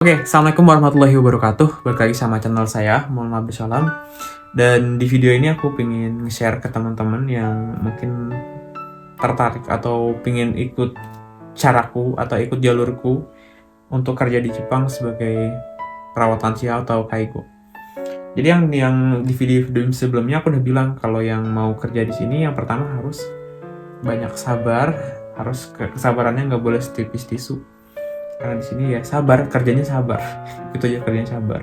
Oke, Assalamualaikum warahmatullahi wabarakatuh. Balik lagi sama channel saya, Muhammad Abdus Salam. Dan di video ini aku pengen share ke teman-teman yang mungkin tertarik atau pengen ikut caraku atau ikut jalurku untuk kerja di Jepang sebagai perawat lansia atau kaigo. Jadi yang di video sebelumnya aku udah bilang kalau yang mau kerja di sini yang pertama harus banyak sabar, harus kesabarannya nggak boleh setipis tisu. Karena di sini ya sabar, kerjanya sabar. Itu aja, kerjanya sabar.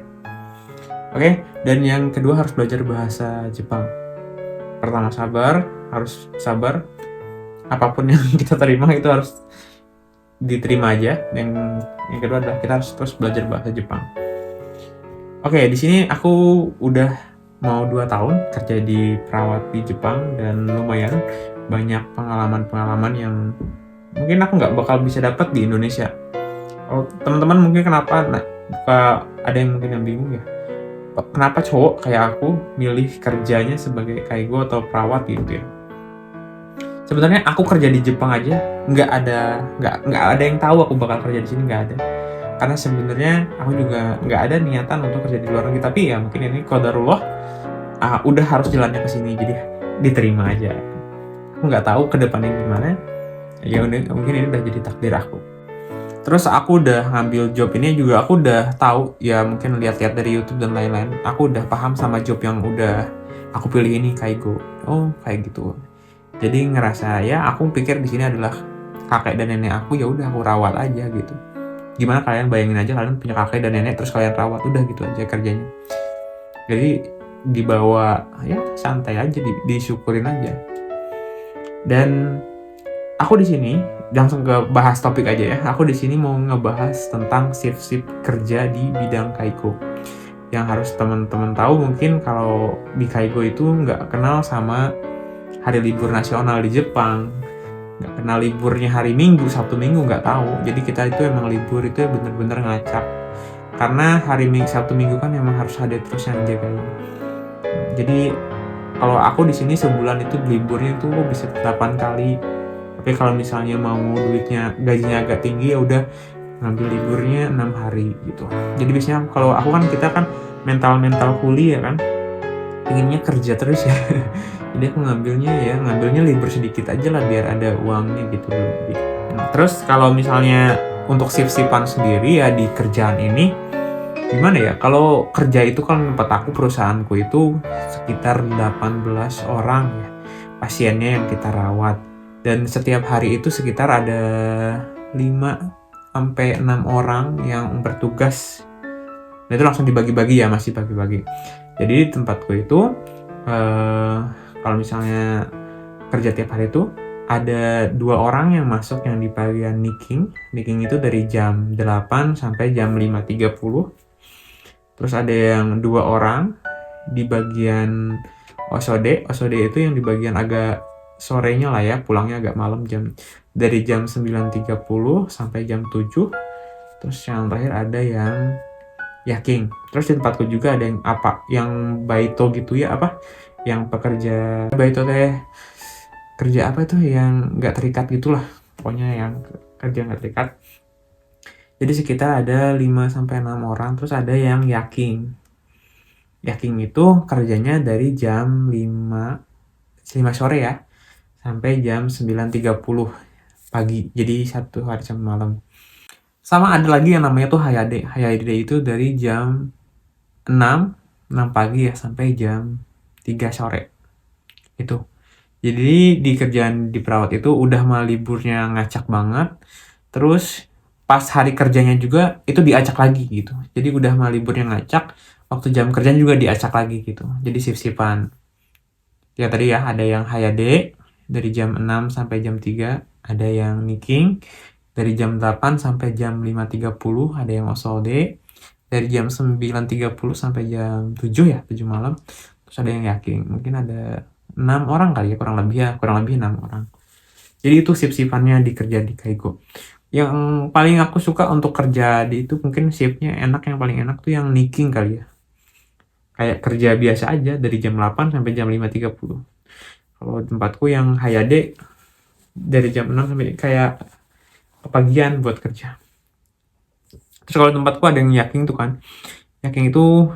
Oke, dan yang kedua harus belajar bahasa Jepang. Pertama sabar, harus sabar. Apapun yang kita terima itu harus diterima aja. Yang kedua adalah kita harus terus belajar bahasa Jepang. Oke, di sini aku udah mau 2 tahun kerja di perawat di Jepang dan lumayan banyak pengalaman-pengalaman yang mungkin aku nggak bakal bisa dapat di Indonesia. Kalau teman-teman mungkin kenapa ada yang mungkin yang bingung ya, kenapa cowok kayak aku milih kerjanya sebagai kaigo atau perawat gitu ya. Sebenarnya aku kerja di Jepang aja nggak ada yang tahu aku bakal kerja di sini, nggak ada. Karena sebenarnya aku juga nggak ada niatan untuk kerja di luar negeri, tapi ya mungkin ini qadarullah, udah harus jalannya ke sini, jadi diterima aja. Aku nggak tahu ke depannya gimana. Ya udah, mungkin ini udah jadi takdir aku. Terus aku udah ngambil job ini juga, aku udah tahu ya, mungkin lihat-lihat dari YouTube dan lain-lain. Aku udah paham sama job yang udah aku pilih ini, kaigo. Oh, kayak gitu. Jadi ngerasa ya, aku pikir di sini adalah kakek dan nenek aku, ya udah aku rawat aja gitu. Gimana kalian bayangin aja, kalian punya kakek dan nenek terus kalian rawat, udah gitu aja kerjanya. Jadi dibawa ya santai aja, disyukurin aja. Dan aku di sini langsung ke bahas topik aja ya. Aku di sini mau ngebahas tentang shift kerja di bidang kaigo. Yang harus teman-teman tahu mungkin kalau di kaigo itu nggak kenal sama hari libur nasional di Jepang. Nggak kenal liburnya hari Minggu, Sabtu Minggu, nggak tahu. Jadi kita itu emang libur itu bener-bener ngacak. Karena hari Sabtu Minggu kan emang harus ada terus yang jagain. Jadi kalau aku di sini sebulan itu liburnya tuh bisa 8 kali. Tapi kalau misalnya mau gajinya agak tinggi, ya udah ngambil liburnya 6 hari gitu. Jadi biasanya kalau aku kan, kita kan mental kuliah kan, pengennya kerja terus ya. Jadi aku ngambilnya libur sedikit aja lah biar ada uangnya gitu lebih. Terus kalau misalnya untuk shift-shiftan sendiri ya di kerjaan ini gimana ya? Kalau kerja itu kan tempat aku, perusahaanku itu sekitar 18 orang ya pasiennya yang kita rawat. Dan setiap hari itu sekitar ada 5-6 orang yang bertugas. Dan itu langsung dibagi-bagi ya, masih bagi-bagi. Jadi di tempatku itu kalau misalnya kerja tiap hari itu ada 2 orang yang masuk yang di bagian nicking. Nicking itu dari jam 8 sampai jam 5.30. Terus ada yang 2 orang di bagian OSOD. OSOD itu yang di bagian agak sorenya lah ya, pulangnya agak malam, dari jam 9.30 sampai jam 7. Terus yang terakhir ada yang yaking. Terus di tempatku juga ada yang baito gitu ya, yang pekerja baito kerja yang nggak terikat gitulah, pokoknya yang kerja nggak terikat. Jadi sekitar ada 5-6 orang. Terus ada yang yaking. Yaking itu kerjanya dari jam 5 sore ya sampai jam 9.30 pagi. Jadi 1 hari sampai malam. Sama ada lagi yang namanya tuh Hayade. Hayade itu dari jam 6 pagi ya sampai jam 3 sore. Itu. Jadi di kerjaan di perawat itu udah mah liburnya ngacak banget. Terus pas hari kerjanya juga itu diacak lagi gitu. Jadi udah mah liburnya ngacak, waktu jam kerjanya juga diacak lagi gitu. Jadi shift-shiftan. Ya tadi ya, ada yang Hayade dari jam 6 sampai jam 3, ada yang nicking dari jam 8 sampai jam 5.30, ada yang OSOD dari jam 9.30 sampai jam 7 ya, 7 malam. Terus ada yang yaking. Mungkin ada 6 orang kali ya, kurang lebih 6 orang. Jadi itu shift-shiftannya di kerja di kaigo. Yang paling aku suka untuk kerja di itu mungkin shiftnya enak, yang paling enak tuh yang nicking kali ya. Kayak kerja biasa aja dari jam 8 sampai jam 5.30. Kalau tempatku yang Hayade dari jam 6 sampai kayak kepagian buat kerja. Terus kalau tempatku ada yang yaking tuh kan, yaking itu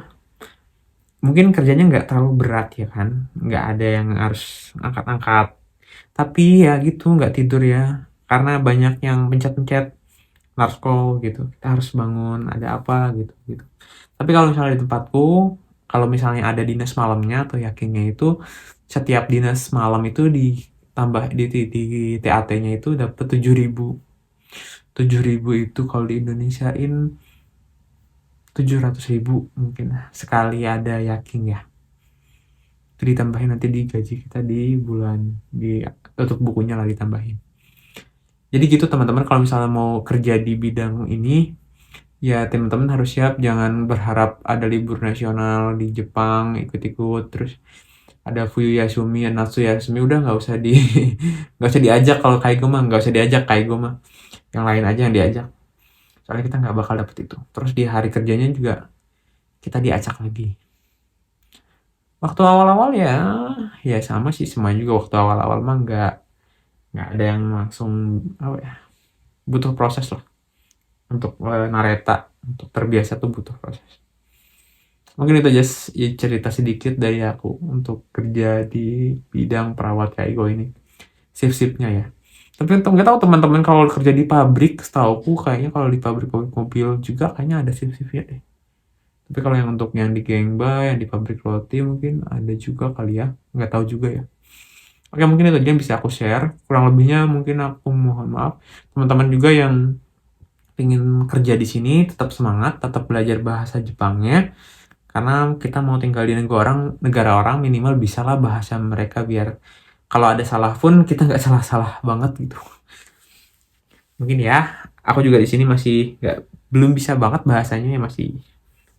mungkin kerjanya nggak terlalu berat ya kan, nggak ada yang harus angkat-angkat, tapi ya gitu nggak tidur ya, karena banyak yang pencet-pencet narko gitu, kita harus bangun ada apa gitu gitu. Tapi kalau misalnya di tempatku, kalau misalnya ada dinas malamnya atau yakingnya itu, setiap dinas malam itu ditambah di TAT-nya itu dapat 7.000. 7.000 itu kalau di Indonesiain 700.000 mungkin sekali ada yaking ya. Itu ditambahin nanti di gaji kita di bulan, di tutup bukunya lah ditambahin. Jadi gitu teman-teman, kalau misalnya mau kerja di bidang ini, ya teman-teman harus siap, jangan berharap ada libur nasional di Jepang ikut-ikut, terus ada Fuyuyasumi, Natsuyasumi, udah nggak usah nggak usah diajak. Kalau Kaigo mah nggak usah diajak, Kaigo mah yang lain aja yang diajak. Soalnya kita nggak bakal dapet itu. Terus di hari kerjanya juga kita diacak lagi. Waktu awal-awal ya sama sih, semua juga waktu awal-awal mah nggak ada yang langsung apa ya, butuh proses lah untuk nareta, untuk terbiasa tuh butuh proses. Mungkin itu just ya, cerita sedikit dari aku untuk kerja di bidang perawat Kaigo ini, shift-shiftnya ya. Tapi nggak tahu teman-teman kalau kerja di pabrik, setauku kayaknya kalau di pabrik mobil juga kayaknya ada shift-shiftnya deh. Tapi kalau yang untuk yang di Gengba, yang di pabrik roti mungkin ada juga kali ya, nggak tahu juga ya. Oke, mungkin itu aja yang bisa aku share. Kurang lebihnya mungkin aku mohon maaf. Teman-teman juga yang ingin kerja di sini tetap semangat, tetap belajar bahasa Jepangnya. Karena kita mau tinggal di negara orang minimal bisalah bahasa mereka, biar kalau ada salah pun kita nggak salah-salah banget gitu. Mungkin ya, aku juga di sini masih belum bisa banget bahasanya, ya masih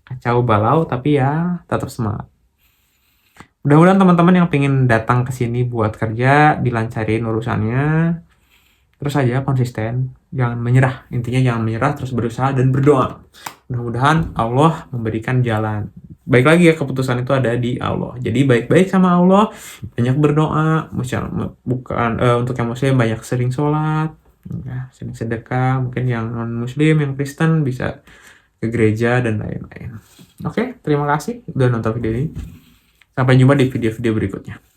kacau balau, tapi ya tetap semangat. Mudah-mudahan teman-teman yang pengen datang ke sini buat kerja dilancarin urusannya. Terus aja konsisten, jangan menyerah. Intinya jangan menyerah, terus berusaha dan berdoa. Mudah-mudahan Allah memberikan jalan. Baik lagi ya, keputusan itu ada di Allah. Jadi baik-baik sama Allah, banyak berdoa, bukan untuk yang muslim banyak sering sholat, ya, sering sedekah. Mungkin yang non muslim, yang Kristen bisa ke gereja dan lain-lain. Oke, terima kasih udah nonton video ini. Sampai jumpa di video-video berikutnya.